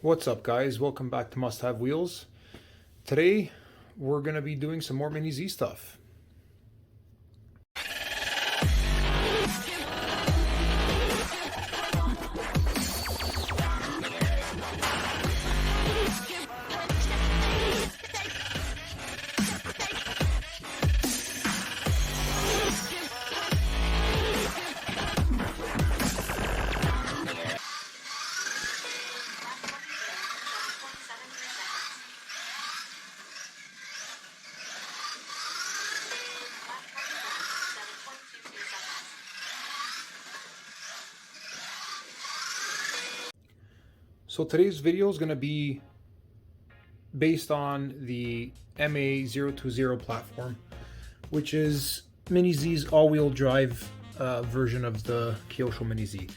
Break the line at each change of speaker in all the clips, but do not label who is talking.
What's up, guys? Welcome back to Must Have Wheels. Today we're going to be doing some more Mini-z stuff. So today's video is going to be based on the MA020 platform, which is Mini-z's all-wheel drive version of the Kyosho Mini-z.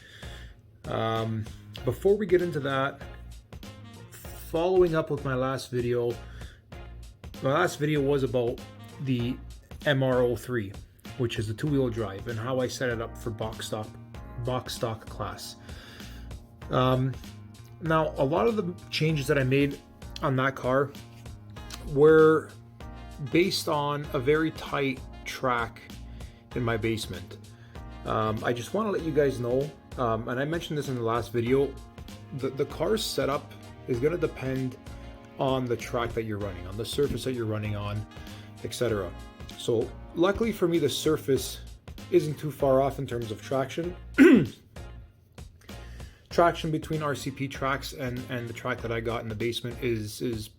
Before we get into that, following up with my last video was about the MR030, which is the two-wheel drive, and how I set it up for box stock class. Now, a lot of the changes that I made on that car were based on a very tight track in my basement. I just want to let you guys know, and I mentioned this in the last video, the car's setup is going to depend on the track that you're running on, the surface that you're running on, etc. So luckily for me, the surface isn't too far off in terms of traction. Traction between RCP tracks and the track that I got in the basement is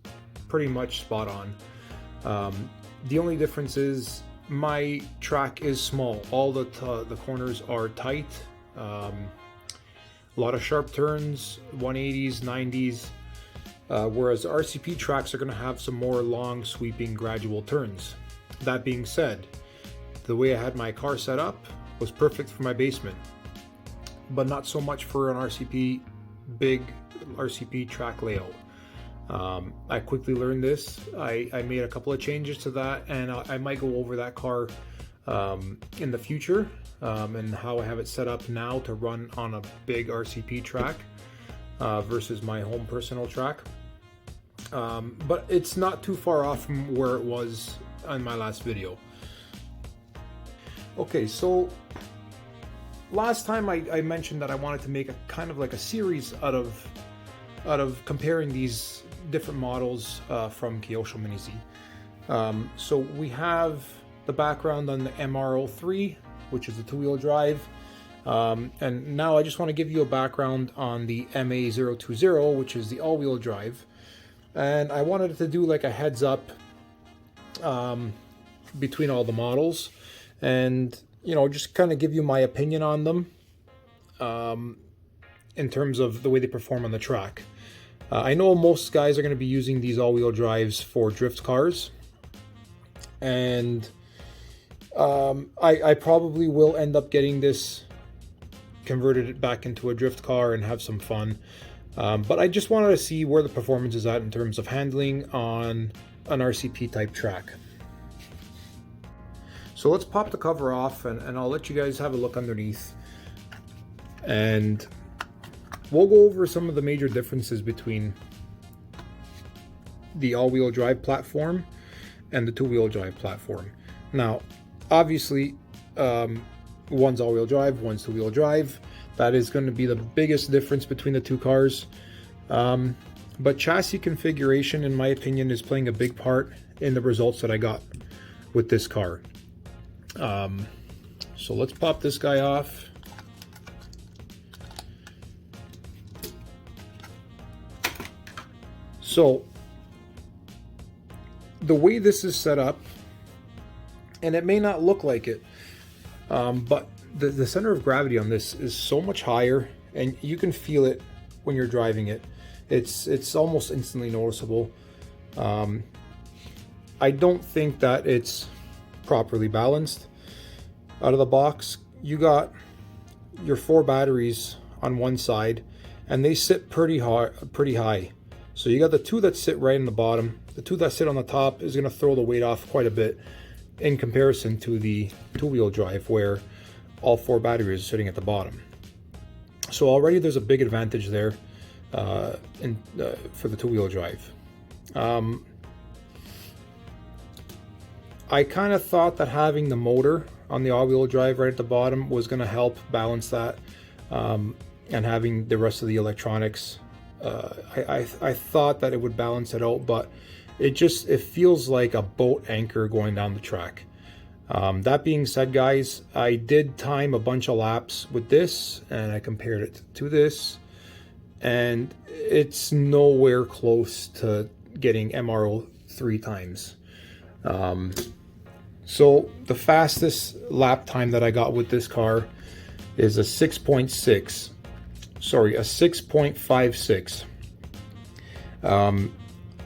pretty much spot on. The only difference is my track is small. All the corners are tight. A lot of sharp turns, 180s, 90s, whereas RCP tracks are going to have some more long, sweeping, gradual turns. That being said, the way I had my car set up was perfect for my basement, but not so much for an big RCP track layout. I quickly learned this. I made a couple of changes to that, and I might go over that car in the future, and how I have it set up now to run on a big RCP track versus my home personal track. But it's not too far off from where it was on my last video. Okay, so last time I mentioned that I wanted to make a kind of like a series out of comparing these different models from Kyosho Mini-z. So we have the background on the MR030, which is the two-wheel drive, and now I just want to give you a background on the MA020, which is the all-wheel drive. And I wanted to do like a heads up between all the models, and just kind of give you my opinion on them in terms of the way they perform on the track. I know most guys are going to be using these all-wheel drives for drift cars, and I probably will end up getting this converted back into a drift car and have some fun. But I just wanted to see where the performance is at in terms of handling on an RCP type track. So let's pop the cover off, and I'll let you guys have a look underneath, and we'll go over some of the major differences between the all-wheel drive platform and the two-wheel drive platform. Now, obviously, one's all-wheel drive, one's two-wheel drive. That is going to be the biggest difference between the two cars. But chassis configuration, in my opinion, is playing a big part in the results that I got with this car. So let's pop this guy off. So the way this is set up, and it may not look like it, but the center of gravity on this is so much higher, and you can feel it when you're driving it. It's almost instantly noticeable. I don't think that it's properly balanced out of the box. You got your 4 batteries on one side, and they sit pretty high. So you got the 2 that sit right in the bottom. The 2 that sit on the top is going to throw the weight off quite a bit in comparison to the two-wheel drive, where all 4 batteries are sitting at the bottom. So already there's a big advantage there. for the two-wheel drive. I kind of thought that having the motor on the all-wheel drive right at the bottom was going to help balance that, and having the rest of the electronics, I thought that it would balance it out, but it feels like a boat anchor going down the track. That being said, guys, I did time a bunch of laps with this, and I compared it to this, and it's nowhere close to getting MR030 times. So the fastest lap time that I got with this car is a 6.56.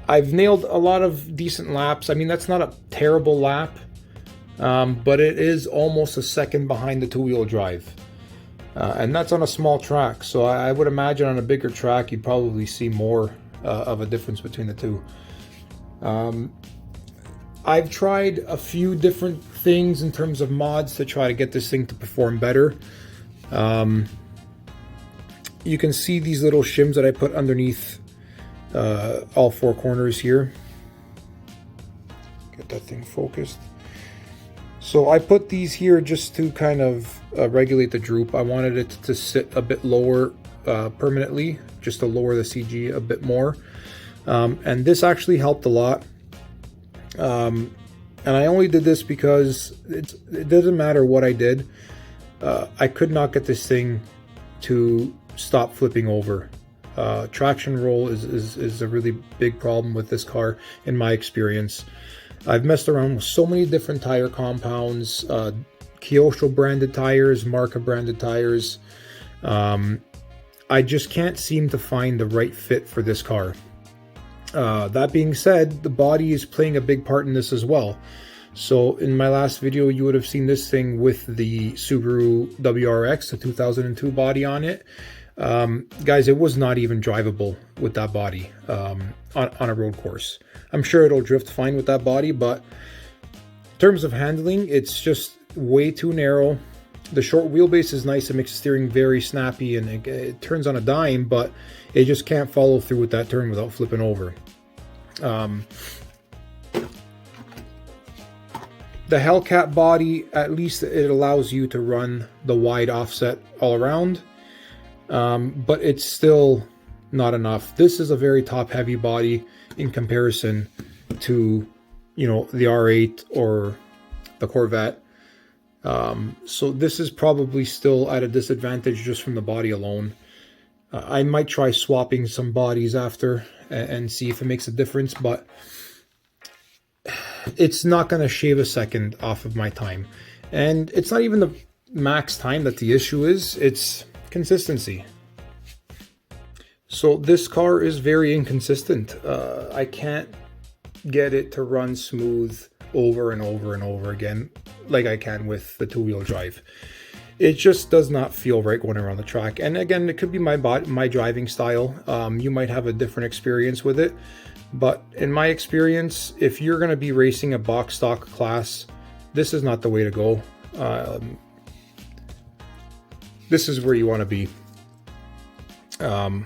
I've nailed a lot of decent laps. I mean, that's not a terrible lap, but it is almost a second behind the two-wheel drive. And that's on a small track, so I would imagine on a bigger track you'd probably see more of a difference between the two. I've tried a few different things in terms of mods to try to get this thing to perform better. You can see these little shims that I put underneath all four corners here. Get that thing focused. So I put these here just to kind of regulate the droop. I wanted it to sit a bit lower permanently, just to lower the CG a bit more. And this actually helped a lot. And I only did this because it doesn't matter what I did. I could not get this thing to stop flipping over. Traction roll is a really big problem with this car in my experience. I've messed around with so many different tire compounds, Kyosho branded tires, Marca branded tires. I just can't seem to find the right fit for this car. That being said, the body is playing a big part in this as well. So in my last video, you would have seen this thing with the Subaru WRX, the 2002 body on it. Guys, it was not even drivable with that body on a road course. I'm sure it'll drift fine with that body, but in terms of handling, it's just way too narrow. The short wheelbase is nice. It makes the steering very snappy, and it turns on a dime, but it just can't follow through with that turn without flipping over. The Hellcat body, at least it allows you to run the wide offset all around, but it's still not enough. This is a very top heavy body in comparison to, you know, the R8 or the Corvette. So this is probably still at a disadvantage just from the body alone. I might try swapping some bodies after and see if it makes a difference, but it's not going to shave a second off of my time. And it's not even the max time that the issue is, it's consistency. So this car is very inconsistent. I can't get it to run smooth over and over and over again like I can with the two-wheel drive. It just does not feel right going around the track. And again, it could be my driving style. You might have a different experience with it, but in my experience, if you're going to be racing a box stock class, this is not the way to go. This is where you want to be. So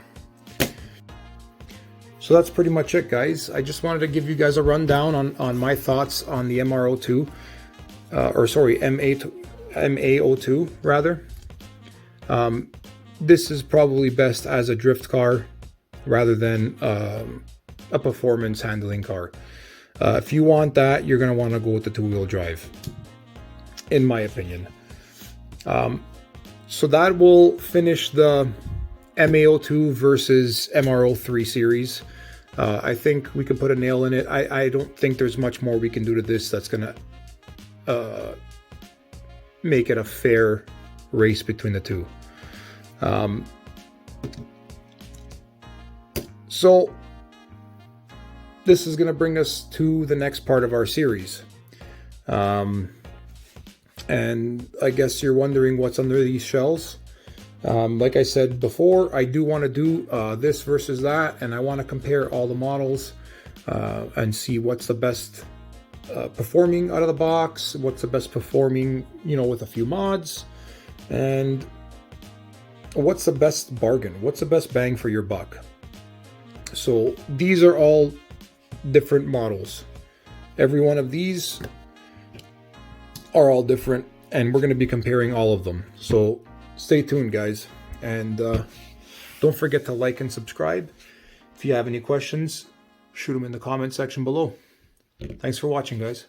that's pretty much it, guys. I just wanted to give you guys a rundown on my thoughts on the MR002, or sorry, MA020 rather. This is probably best as a drift car rather than a performance handling car. If you want that, you're going to want to go with the two-wheel drive, in my opinion. So that will finish the MA002 versus MR030 series. I think we could put a nail in it. I don't think there's much more we can do to this that's going to make it a fair race between the two. So this is going to bring us to the next part of our series. And I guess you're wondering what's under these shells. Like I said before, I do want to do this versus that, and I want to compare all the models and see what's the best performing out of the box, what's the best performing, you know, with a few mods, and what's the best bargain, what's the best bang for your buck. So these are all different models. Every one of these are all different, and we're going to be comparing all of them. So stay tuned, guys, and don't forget to like and subscribe. If you have any questions, shoot them in the comment section below. Thanks for watching, guys.